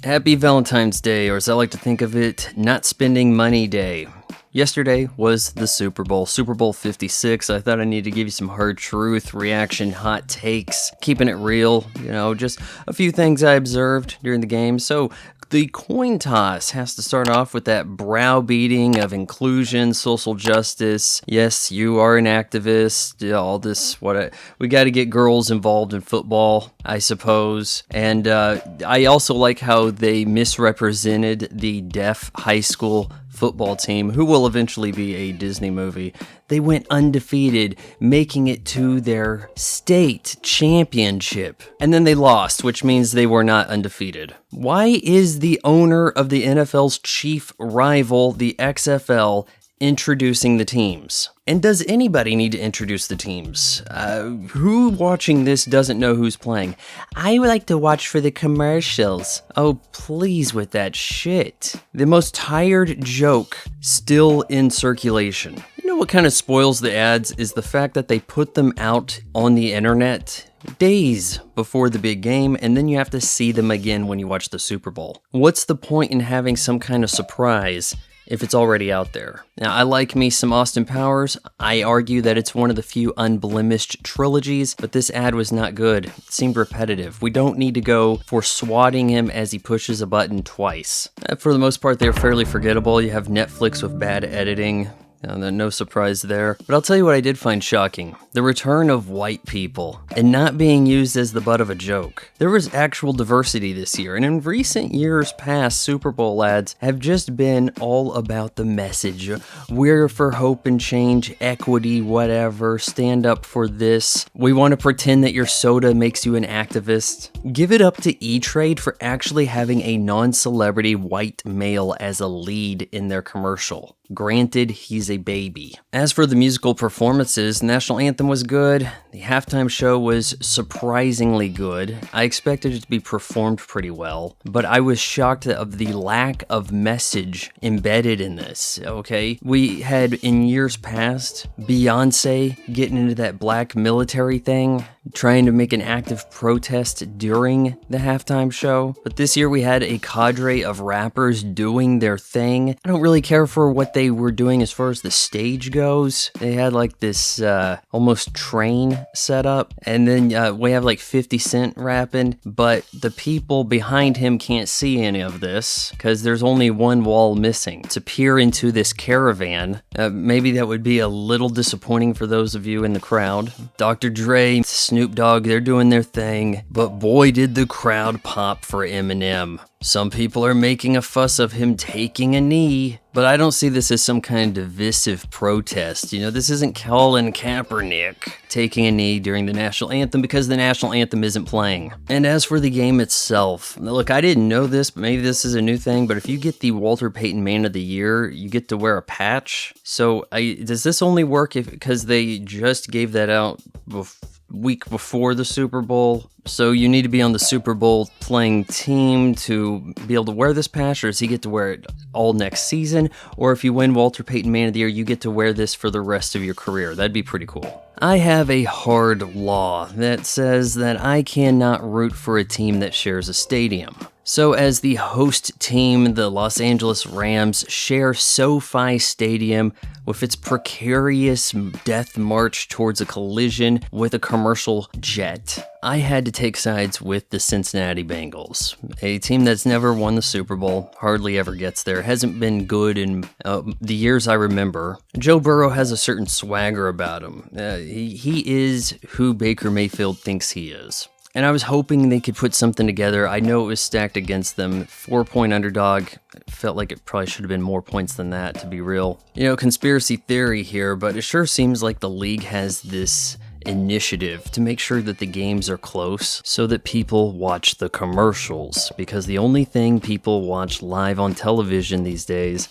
Happy Valentine's Day, or as I like to think of it, not spending money day. Yesterday was the Super Bowl, Super Bowl 56. I thought I needed to give you some hard truth, reaction, hot takes, keeping it real, just a few things I observed during the game. So the coin toss has to start off with that browbeating of inclusion, social justice. Yes, you are an activist, all this, we got to get girls involved in football, I suppose. And I also like how they misrepresented the deaf high school football team, who will eventually be a Disney movie. They went undefeated, making it to their state championship. And then they lost, which means they were not undefeated. Why is the owner of the NFL's chief rival, the XFL, introducing the teams? And does anybody need to introduce the teams? Who watching this doesn't know who's playing? I would like to watch for the commercials. Oh, please with that shit. The most tired joke still in circulation. You know what kind of spoils the ads is the fact that they put them out on the internet days before the big game, and then you have to see them again when you watch the Super Bowl. What's the point in having some kind of surprise if it's already out there? Now, I like me some Austin Powers. I argue that it's one of the few unblemished trilogies, but this ad was not good. It seemed repetitive. We don't need to go for swatting him as he pushes a button twice. For the most part, they're fairly forgettable. You have Netflix with bad editing. No surprise there. But I'll tell you what I did find shocking. The return of white people, and not being used as the butt of a joke. There was actual diversity this year, and in recent years past, Super Bowl ads have just been all about the message. We're for hope and change, equity, whatever, stand up for this. We want to pretend that your soda makes you an activist. Give it up to E-Trade for actually having a non-celebrity white male as a lead in their commercial. Granted, he's a baby. As for the musical performances, the national anthem was good. The halftime show was surprisingly good. I expected it to be performed pretty well, but I was shocked of the lack of message embedded in this, okay? We had, in years past, Beyonce getting into that black military thing, trying to make an active protest during the halftime show. But this year we had a cadre of rappers doing their thing. I don't really care for what they were doing as far as the stage goes. They had like this almost train set up, and then we have like 50 Cent rapping, but the people behind him can't see any of this because there's only one wall missing to peer into this caravan. Maybe that would be a little disappointing for those of you in the crowd. Dr. Dre, Snoop Dogg, they're doing their thing, but boy did the crowd pop for Eminem. Some people are making a fuss of him taking a knee, but I don't see this as some kind of divisive protest. This isn't Colin Kaepernick taking a knee during the national anthem because the national anthem isn't playing. And as for the game itself, look, I didn't know this, but maybe this is a new thing, but if you get the Walter Payton Man of the Year, you get to wear a patch. So does this only work because they just gave that out week before the Super Bowl? So you need to be on the Super Bowl playing team to be able to wear this patch, or does he get to wear it all next season? Or if you win Walter Payton Man of the Year, you get to wear this for the rest of your career. That'd be pretty cool. I have a hard law that says that I cannot root for a team that shares a stadium. So as the host team, the Los Angeles Rams share SoFi Stadium with its precarious death march towards a collision with a commercial jet. I had to take sides with the Cincinnati Bengals, a team that's never won the Super Bowl, hardly ever gets there, hasn't been good in the years I remember. Joe Burrow has a certain swagger about him. He is who Baker Mayfield thinks he is. And I was hoping they could put something together. I know it was stacked against them. 4-point underdog. Felt like it probably should have been more points than that, to be real. Conspiracy theory here, but it sure seems like the league has this initiative to make sure that the games are close so that people watch the commercials. Because the only thing people watch live on television these days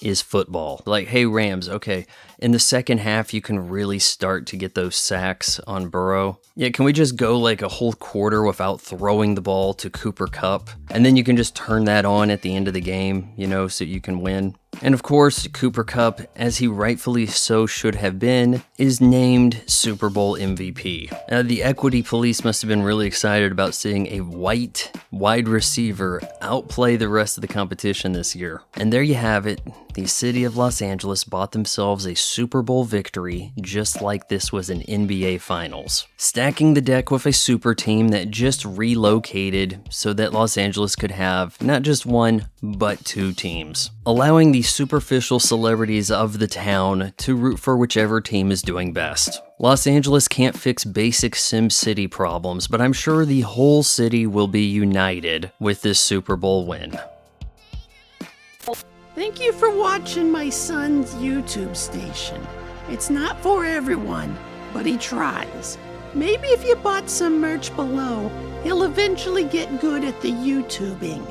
is football. Like, hey Rams, okay, In the second half, you can really start to get those sacks on Burrow. Yeah, can we just go like a whole quarter without throwing the ball to Cooper Kupp? And then you can just turn that on at the end of the game, so you can win. And of course, Cooper Kupp, as he rightfully so should have been, is named Super Bowl MVP. The equity police must have been really excited about seeing a white wide receiver outplay the rest of the competition this year. And there you have it. The city of Los Angeles bought themselves a Super Bowl victory just like this was an NBA Finals, stacking the deck with a super team that just relocated so that Los Angeles could have not just one, but two teams, allowing the superficial celebrities of the town to root for whichever team is doing best. Los Angeles can't fix basic SimCity problems, but I'm sure the whole city will be united with this Super Bowl win. Thank you for watching my son's YouTube station. It's not for everyone, but he tries. Maybe if you bought some merch below, he'll eventually get good at the YouTubing.